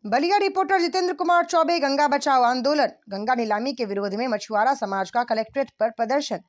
Ballia reporter Jitendra Kumar Choubey. Ganga बचाओ आंदोलन। गंगा नीलामी के विरोध में मछुआरा समाज का कलेक्ट्रेट पर प्रदर्शन।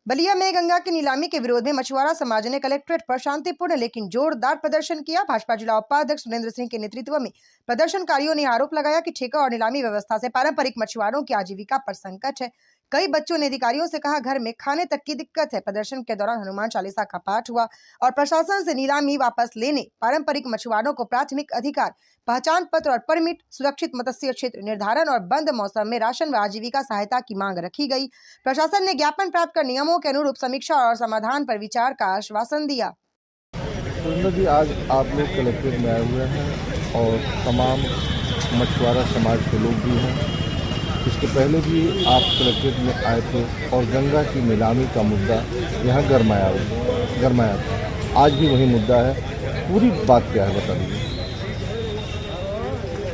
बलिया में गंगा की नीलामी के विरोध में मछुआरा समाज ने कलेक्ट्रेट पर शांतिपूर्ण लेकिन जोरदार प्रदर्शन किया। भाजपा जिला उपाध्यक्ष सुरेंद्र सिंह के नेतृत्व में प्रदर्शनकारियों ने आरोप लगाया कि ठेका और नीलामी व्यवस्था से पारंपरिक मछुआरों की आजीविका पर संकट है। कई बच्चों ने अधिकारियों से कहा घर में खाने तक की दिक्कत है। प्रदर्शन के दौरान हनुमान चालीसा का पाठ हुआ और प्रशासन से नीलामी वापस लेने, पारंपरिक मछुआरों को प्राथमिक अधिकार, पहचान पत्र और परमिट, सुरक्षित मत्स्य क्षेत्र निर्धारण और बंद मौसम में राशन व आजीविका सहायता की मांग रखी गई। प्रशासन ने ज्ञापन प्राप्त कर नियमों के अनुरूप समीक्षा और समाधान पर विचार का आश्वासन दिया। जी, आज आप लोग कलेक्ट्रेट में आए हुए हैं और तमाम मछुआरा समाज के लोग भी हैं। इसके पहले भी आप कलेक्ट्रेट में आए थे और गंगा की नीलामी का मुद्दा यहाँ गरमाया था। आज भी वही मुद्दा है। पूरी बात क्या है बता दीजिए।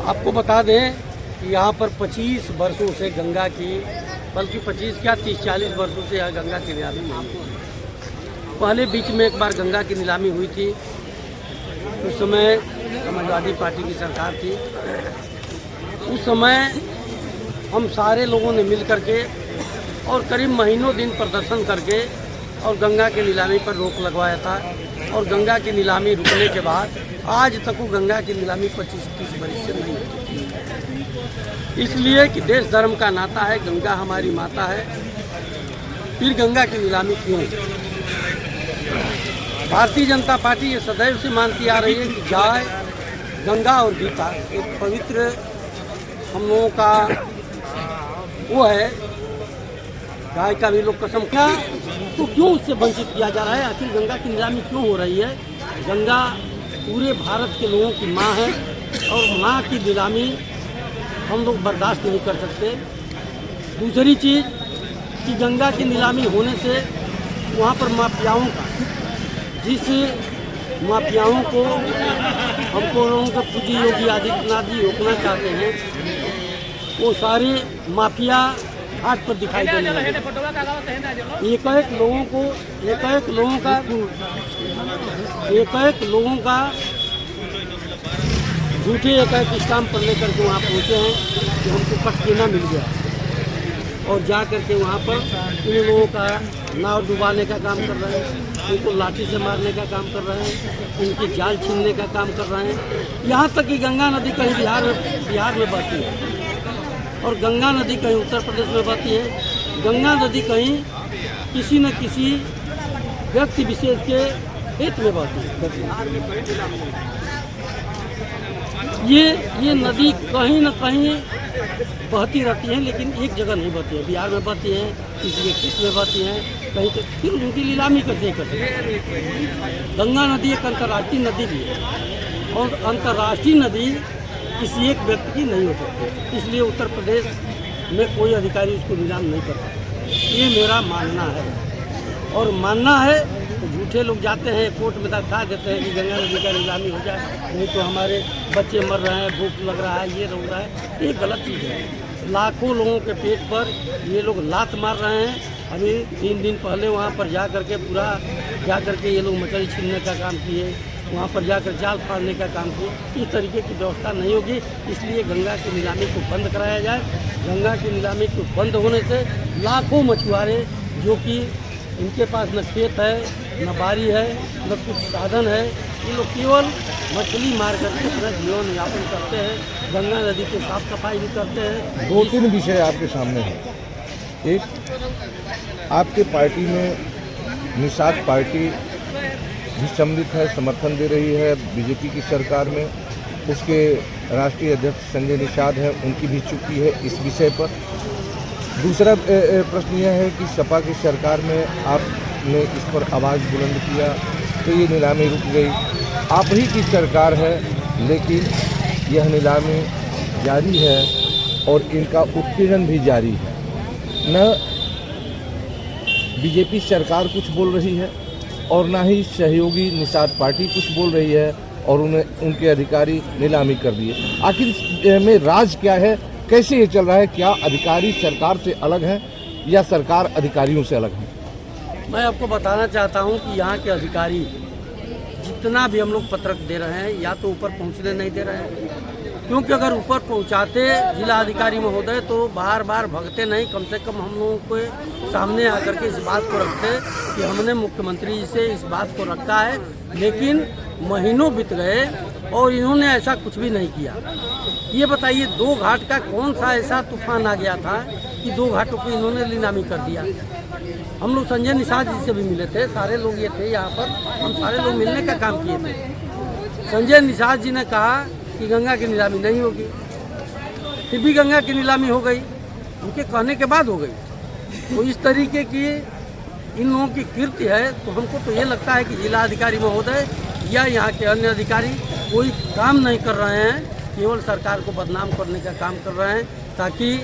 आपको बता दें कि यहाँ पर 25 वर्षों से गंगा की, बल्कि 25 क्या 30-40 वर्षों से यहाँ गंगा की नीलामी नहीं हुई। पहले बीच में एक बार गंगा की नीलामी हुई थी। उस समय समाजवादी पार्टी की सरकार थी। उस समय हम सारे लोगों ने मिल करके और करीब महीनों दिन प्रदर्शन करके और गंगा की नीलामी पर रोक लगवाया था। और गंगा की नीलामी रुकने के बाद आज तक वो गंगा की नीलामी 25-30 वर्ष से नहीं हुई। इसलिए कि देश धर्म का नाता है, गंगा हमारी माता है, फिर गंगा की नीलामी क्यों? भारतीय जनता पार्टी ये सदैव से मानती आ रही है कि गाय, गंगा और गीता एक पवित्र हम लोगों का वो है। गाय का भी लोग कसम खा, तो क्यों उससे वंचित किया जा रहा है? आखिर गंगा की नीलामी क्यों हो रही है? गंगा पूरे भारत के लोगों की माँ है और माँ की नीलामी हम लोग बर्दाश्त नहीं कर सकते। दूसरी चीज़ कि गंगा की नीलामी होने से वहाँ पर माफियाओं का, जिस माफियाओं को हमको लोगों को पूजी योगी आदित्यनाथ जी रोकना चाहते हैं, वो सारे माफिया घाट पर दिखाई देने लगे। एक लोगों का झूठे स्टाम्प पर लेकर के वहाँ पहुँचे हैं कि हमको कटकेना मिल गया और जा करके वहाँ पर इन लोगों का नाव डुबाने का काम कर रहे हैं, उनको लाठी से मारने का काम कर रहे हैं, उनकी जाल छीनने का काम कर रहे हैं। यहाँ तक कि गंगा नदी कहीं बिहार में बहती है और गंगा नदी कहीं उत्तर प्रदेश में बहती है। गंगा नदी कहीं किसी न किसी व्यक्ति विशेष के हित में बहती है। ये नदी कहीं न कहीं बहती रहती है, लेकिन एक जगह नहीं बहती है। बिहार में बहती है, किसी के खेत में बहती है, कहीं तो फिर उनकी नीलामी कैसे कर सकते? गंगा नदी एक अंतर्राष्ट्रीय नदी भी है और अंतर्राष्ट्रीय नदी किसी एक व्यक्ति की नहीं हो सकती। इसलिए उत्तर प्रदेश में कोई अधिकारी उसको नीलाम नहीं कर सकता। ये मेरा मानना है और मानना है तो झूठे लोग जाते हैं कोर्ट में दरखा देते हैं कि गंगा नदी का नीलामी हो जाए, नहीं तो हमारे बच्चे मर रहे हैं, भूख लग रहा है, ये हो रहा है। ये गलत चीज़ है। लाखों लोगों के पेट पर ये लोग लात मार रहे हैं। अभी 3 दिन पहले वहाँ पर जा करके ये लोग मछली छीनने का काम किए, वहाँ पर जाकर जाल फाड़ने का काम किए। इस तरीके की व्यवस्था नहीं होगी। इसलिए गंगा की नीलामी को बंद कराया जाए। गंगा की नीलामी को बंद होने से लाखों मछुआरे, जो कि इनके पास न खेत है, न बारी है, न कुछ साधन है, ये लोग केवल मछली मार करके अपना जीवन यापन करते हैं। गंगा नदी की साफ सफाई भी करते हैं। 2-3 विषय आपके सामने हैं। एक, आपके पार्टी में निषाद पार्टी भी सम्मिलित है, समर्थन दे रही है बीजेपी की सरकार में। उसके राष्ट्रीय अध्यक्ष संजय निषाद हैं, उनकी भी चुप्पी है इस विषय पर। दूसरा प्रश्न यह है कि सपा की सरकार में आपने इस पर आवाज़ बुलंद किया तो ये नीलामी रुक गई। आप ही की सरकार है, लेकिन यह नीलामी जारी है और इनका उत्पीड़न भी जारी है। न बीजेपी सरकार कुछ बोल रही है और ना ही सहयोगी निषाद पार्टी कुछ बोल रही है और उनके अधिकारी नीलामी कर दिए। आखिर में राज क्या है? कैसे ये चल रहा है? क्या अधिकारी सरकार से अलग हैं या सरकार अधिकारियों से अलग है? मैं आपको बताना चाहता हूं कि यहाँ के अधिकारी जितना भी हम लोग पत्रक दे रहे हैं, या तो ऊपर पहुँचने नहीं दे रहे हैं, क्योंकि अगर ऊपर पहुंचाते जिला अधिकारी महोदय तो बार बार भगते नहीं, कम से कम हम लोगों के सामने आकर के इस बात को रखते कि हमने मुख्यमंत्री जी से इस बात को रखा है, लेकिन महीनों बीत गए और इन्होंने ऐसा कुछ भी नहीं किया। ये बताइए, 2 घाट का कौन सा ऐसा तूफान आ गया था कि 2 घाटों की इन्होंने नीलामी कर दिया। हम लोग संजय निषाद जी से भी मिले थे, सारे लोग ये थे यहाँ पर, हम सारे लोग मिलने का काम किए थे। संजय निषाद जी ने कहा कि गंगा की नीलामी नहीं होगी, फिर भी गंगा की नीलामी हो गई, उनके कहने के बाद हो गई। तो इस तरीके की इन लोगों की कीर्ति है, तो हमको तो ये लगता है कि जिला अधिकारी महोदय या यहाँ के अन्य अधिकारी कोई काम नहीं कर रहे हैं, केवल सरकार को बदनाम करने का काम कर रहे हैं, ताकि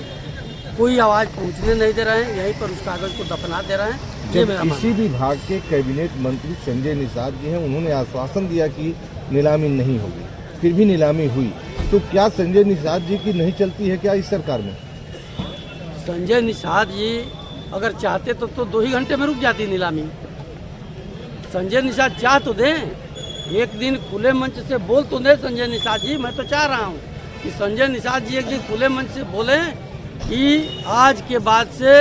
कोई आवाज़ पहुँचने नहीं दे रहे हैं, यहीं पर उस कागज़ को दफना दे रहे हैं। ये मेरा इसी विभाग के कैबिनेट मंत्री संजय निषाद जी हैं, उन्होंने आश्वासन दिया कि नीलामी नहीं होगी, फिर भी नीलामी हुई। तो क्या संजय निषाद जी की नहीं चलती है क्या इस सरकार में? संजय निषाद जी अगर चाहते तो 2 ही घंटे में रुक जाती नीलामी। संजय निषाद चाह तो दें, एक दिन खुले मंच से बोल तो दें संजय निषाद जी। मैं तो चाह रहा हूँ कि संजय निषाद जी एक दिन खुले मंच से बोलें कि आज के बाद से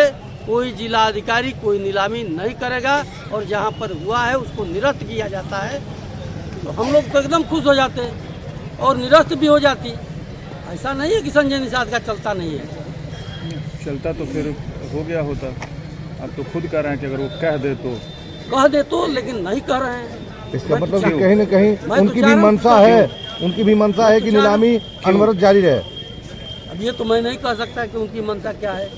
कोई जिला अधिकारी कोई नीलामी नहीं करेगा और जहाँ पर हुआ है उसको निरस्त किया जाता है, तो हम लोग तो एकदम खुश हो जाते और निरस्त भी हो जाती। ऐसा नहीं है कि संजय निषाद का चलता नहीं है, चलता तो फिर हो गया होता। अब तो खुद कह रहे हैं कि अगर वो कह दे तो, लेकिन नहीं कह रहे हैं। इसका मतलब कि कहीं न कहीं उनकी भी मंशा है, कि नीलामी अनवरत जारी रहे। अब ये तो मैं नहीं कह सकता कि उनकी मंशा क्या है।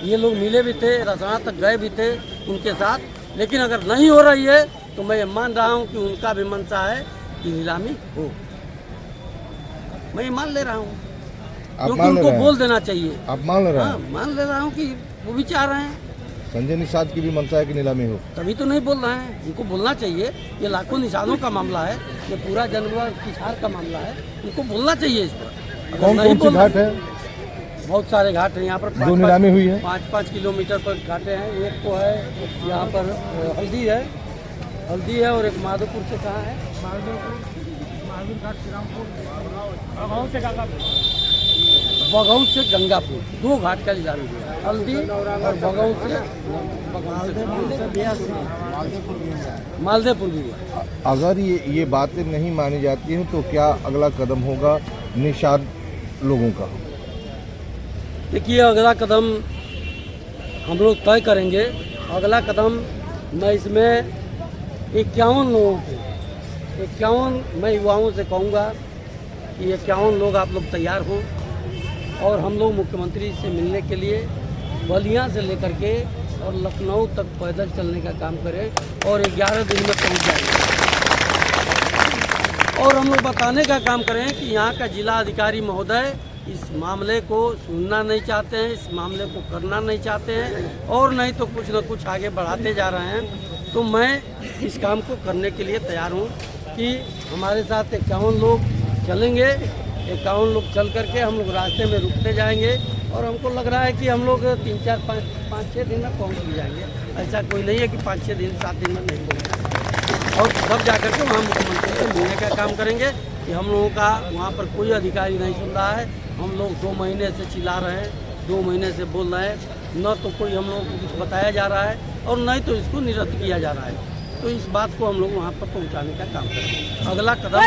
ये लोग मिले भी थे, रसना तक गए भी थे उनके साथ, लेकिन अगर नहीं हो रही है तो मैं ये मान रहा हूँ कि उनका भी मंशा है कि नीलामी हो। मैं ये मान ले रहा हूँ, क्योंकि उनको बोल देना चाहिए। आप मान ले रहे हैं? हाँ, मान ले रहा हूँ कि वो भी चाह रहे हैं। संजय निषाद की भी मंशा है कि नीलामी हो, तभी तो नहीं बोल रहे हैं। उनको बोलना चाहिए, ये लाखों निशानों का मामला है, ये पूरा जानवर किसार का मामला है, उनको बोलना चाहिए इस पर। कौन कौन सी घाट है? बहुत सारे घाट हैं यहाँ पर, जो नीलामी हुई है। 5-5 किलोमीटर पर घाटे हैं। एक तो है यहाँ पर हल्दी है और एक माधोपुर से कहाँ है, बघऊ से गंगापुर, 2 घाट का नीलामी हुआ है, हल्दी और बघऊ से मालदेपुर भी हुआ। अगर ये बातें नहीं मानी जाती हैं तो क्या अगला कदम होगा निषाद लोगों का? देखिए, अगला कदम हम लोग तय करेंगे। अगला कदम मैं इसमें 51 लोगों को 51 मैं युवाओं से कहूँगा कि 51 लोग आप लोग तैयार हों और हम लोग मुख्यमंत्री से मिलने के लिए बलिया से लेकर के और लखनऊ तक पैदल चलने का काम करें और 11 दिन में पहुँच जाएंगे। और हम लोग बताने का काम करें कि यहाँ का जिला अधिकारी महोदय इस मामले को सुनना नहीं चाहते हैं, इस मामले को करना नहीं चाहते हैं और नहीं तो कुछ न कुछ आगे बढ़ाते जा रहे हैं। तो मैं इस काम को करने के लिए तैयार हूँ कि हमारे साथ 51 लोग चलेंगे, 51 लोग चल करके हम लोग रास्ते में रुकते जाएंगे और हमको लग रहा है कि हम लोग 3-4-5-6 दिन में पहुँच भी जाएंगे। ऐसा कोई नहीं है कि 5-6 दिन 7 दिन में नहीं पहुँचेंगे। और तब जा करके वहाँ मुख्यमंत्री से मिलने का काम करेंगे कि हम लोगों का वहाँ पर कोई अधिकारी नहीं सुन रहा है। हम लोग 2 महीने से चिल्ला रहे हैं, 2 महीने से बोल रहे हैं, न तो कोई हम लोगों को कुछ बताया जा रहा है और नहीं तो इसको निरस्त किया जा रहा है। तो इस बात को हम लोग वहाँ पर पहुँचाने का काम करेंगे। अगला कदम